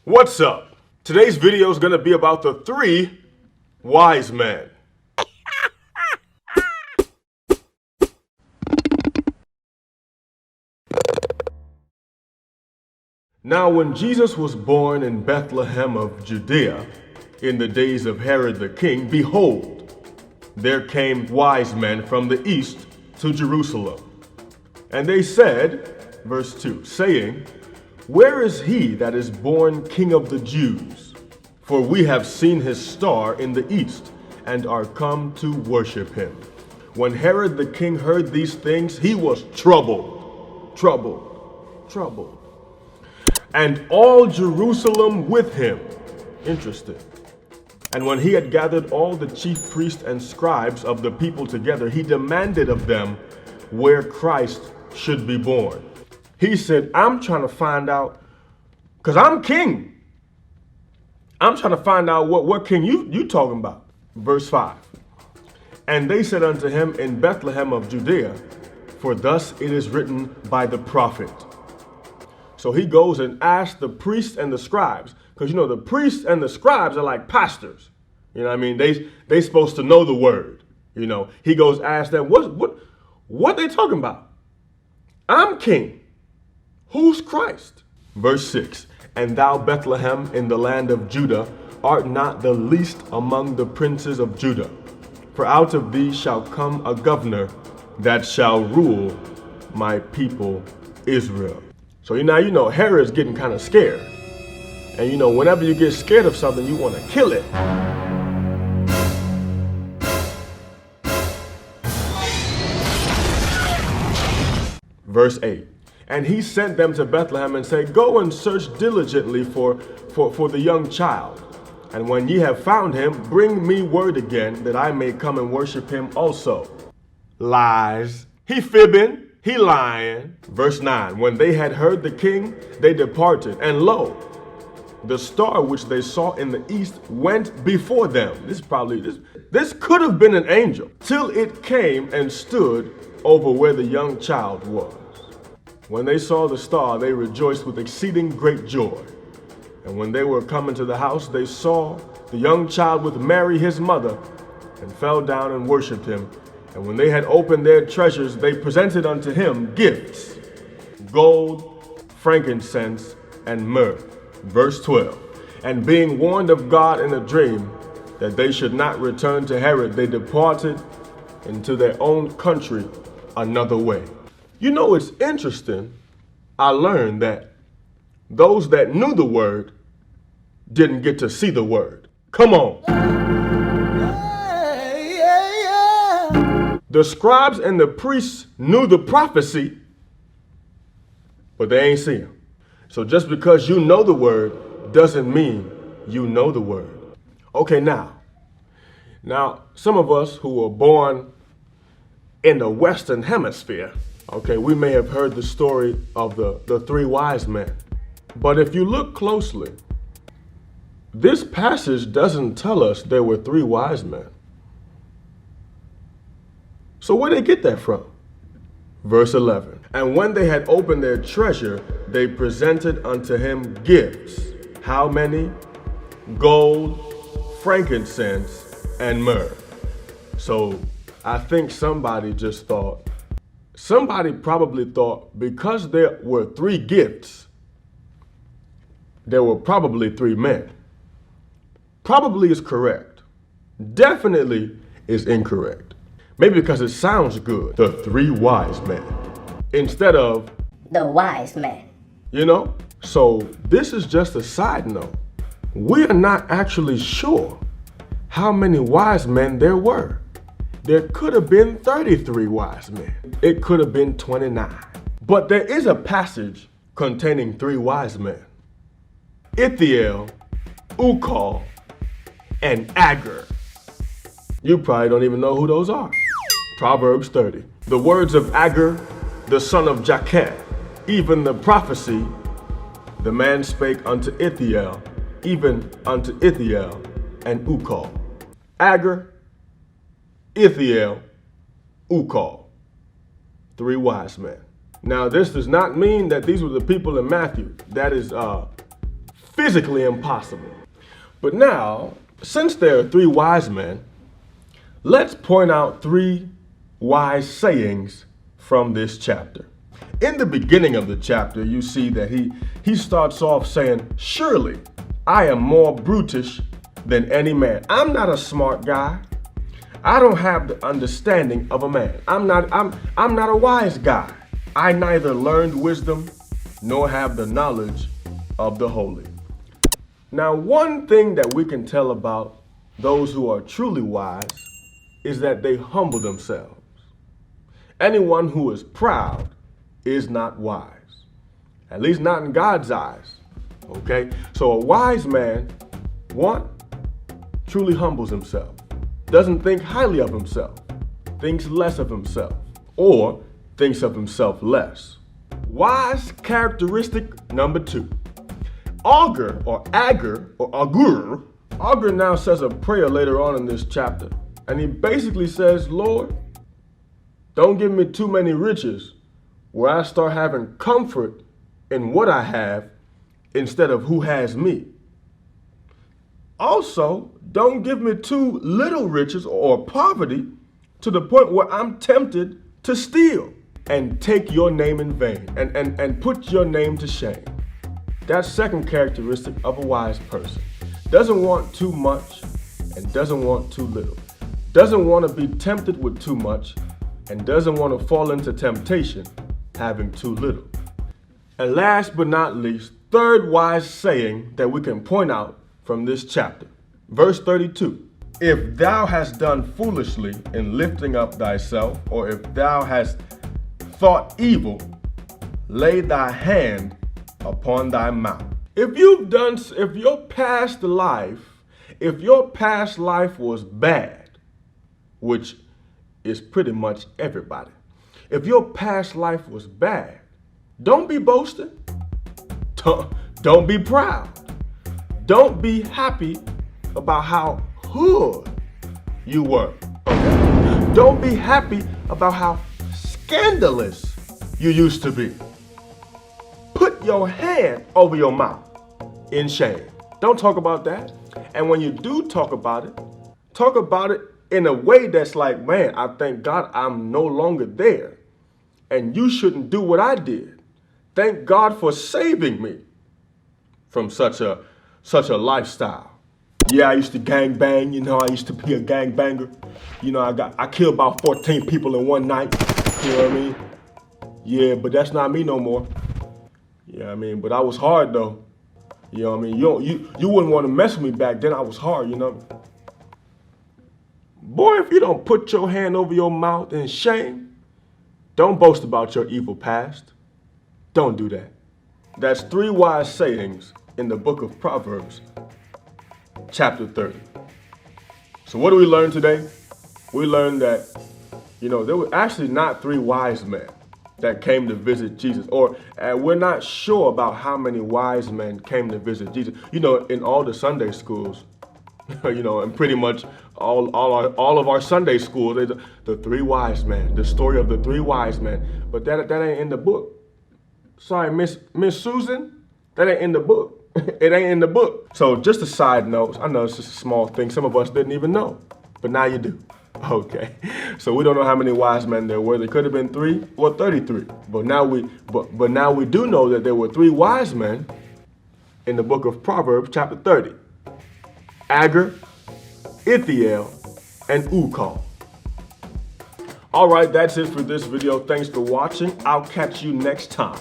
What's up? Today's video is going to be about the 3 wise men. Now, when Jesus was born in Bethlehem of Judea, in the days of Herod the king, behold, there came wise men from the east to Jerusalem. And they said, verse 2, saying, Where is he that is born King of the Jews? For we have seen his star in the east, and are come to worship him. When Herod the king heard these things, he was troubled. And all Jerusalem with him. Interesting. And when he had gathered all the chief priests and scribes of the people together, he demanded of them where Christ should be born. He said, I'm trying to find out, because I'm king. I'm trying to find out what king you talking about. Verse 5. And they said unto him, in Bethlehem of Judea, for thus it is written by the prophet. So he goes and asks the priests and the scribes, because the priests and the scribes are like pastors. You know what I mean? They supposed to know the word. He goes ask them, what they talking about? I'm king. Who's Christ? Verse 6. And thou, Bethlehem, in the land of Judah, art not the least among the princes of Judah. For out of thee shall come a governor that shall rule my people Israel. So now Herod's getting kind of scared. And whenever you get scared of something, you want to kill it. Verse 8. And he sent them to Bethlehem and said, Go and search diligently for the young child. And when ye have found him, bring me word again, that I may come and worship him also. Lies. He fibbing. He lying. Verse 9. When they had heard the king, they departed. And lo, the star which they saw in the east went before them. This could have been an angel. Till it came and stood over where the young child was. When they saw the star, they rejoiced with exceeding great joy. And when they were come into the house, they saw the young child with Mary his mother, and fell down and worshipped him. And when they had opened their treasures, they presented unto him gifts, gold, frankincense, and myrrh. Verse 12. And being warned of God in a dream that they should not return to Herod, they departed into their own country another way. It's interesting. I learned that those that knew the word didn't get to see the word. Come on. The scribes and the priests knew the prophecy, but they ain't see him. So just because you know the word doesn't mean you know the word. Okay, now some of us who were born in the Western Hemisphere, we may have heard the story of the 3 wise men. But if you look closely, this passage doesn't tell us there were 3 wise men. So where did they get that from? Verse 11. And when they had opened their treasure, they presented unto him gifts. How many? Gold, frankincense, and myrrh. So I think somebody probably thought because there were 3 gifts, there were probably 3 men. Probably is correct. Definitely is incorrect. Maybe because it sounds good. The 3 wise men. Instead of the wise man. So this is just a side note. We are not actually sure how many wise men there were. There could have been 33 wise men. It could have been 29. But there is a passage containing 3 wise men. Ithiel, Ukal, and Agur. You probably don't even know who those are. Proverbs 30. The words of Agur, the son of Jakeh, even the prophecy, the man spake unto Ithiel, even unto Ithiel and Ukal. Agur, Ithiel, Ukal. 3 wise men. Now, this does not mean that these were the people in Matthew. That is physically impossible. But now, since there are three wise men, let's point out three wise sayings from this chapter. In the beginning of the chapter, you see that he starts off saying, "Surely I am more brutish than any man." I'm not a smart guy. I don't have the understanding of a man. I'm not a wise guy. I neither learned wisdom nor have the knowledge of the holy. Now, one thing that we can tell about those who are truly wise is that they humble themselves. Anyone who is proud is not wise, at least not in God's eyes. Okay? So a wise man, one, truly humbles himself, doesn't think highly of himself, thinks less of himself, or thinks of himself less. Wise characteristic number two. Augur now says a prayer later on in this chapter, and he basically says, "Lord, don't give me too many riches where I start having comfort in what I have instead of who has me. Also, don't give me too little riches or poverty to the point where I'm tempted to steal and take your name in vain and put your name to shame." That's second characteristic of a wise person. Doesn't want too much and doesn't want too little. Doesn't want to be tempted with too much and doesn't want to fall into temptation having too little. And last but not least, third wise saying that we can point out from this chapter. Verse 32. "If thou hast done foolishly in lifting up thyself, or if thou hast thought evil, lay thy hand upon thy mouth." If your past life was bad, which is pretty much everybody. If your past life was bad, don't be boasting. Don't be proud. Don't be happy about how hood you were. Okay? Don't be happy about how scandalous you used to be. Put your hand over your mouth in shame. Don't talk about that. And when you do talk about it in a way that's like, man, I thank God I'm no longer there. And you shouldn't do what I did. Thank God for saving me from such a lifestyle. Yeah, I used to gang bang, I used to be a gang banger. I killed about 14 people in one night. You know what I mean? Yeah, but that's not me no more. Yeah, but I was hard though. You know what I mean? You wouldn't want to mess with me back then. I was hard, Boy, if you don't put your hand over your mouth in shame, don't boast about your evil past. Don't do that. That's three wise sayings in the book of Proverbs, chapter 30. So what do we learn today? We learned that, there were actually not three wise men that came to visit Jesus, or we're not sure about how many wise men came to visit Jesus. In all the Sunday schools, and pretty much all of our Sunday schools, the three wise men, the story of the three wise men. But that ain't in the book. Sorry, Miss Susan, that ain't in the book. It ain't in the book. So just a side note, I know it's just a small thing. Some of us didn't even know, but now you do. Okay, so we don't know how many wise men there were. There could have been 3 or 33, but now we do know that there were 3 wise men in the book of Proverbs, chapter 30: Agur, Ithiel, and Ukal. All right, that's it for this video. Thanks for watching. I'll catch you next time.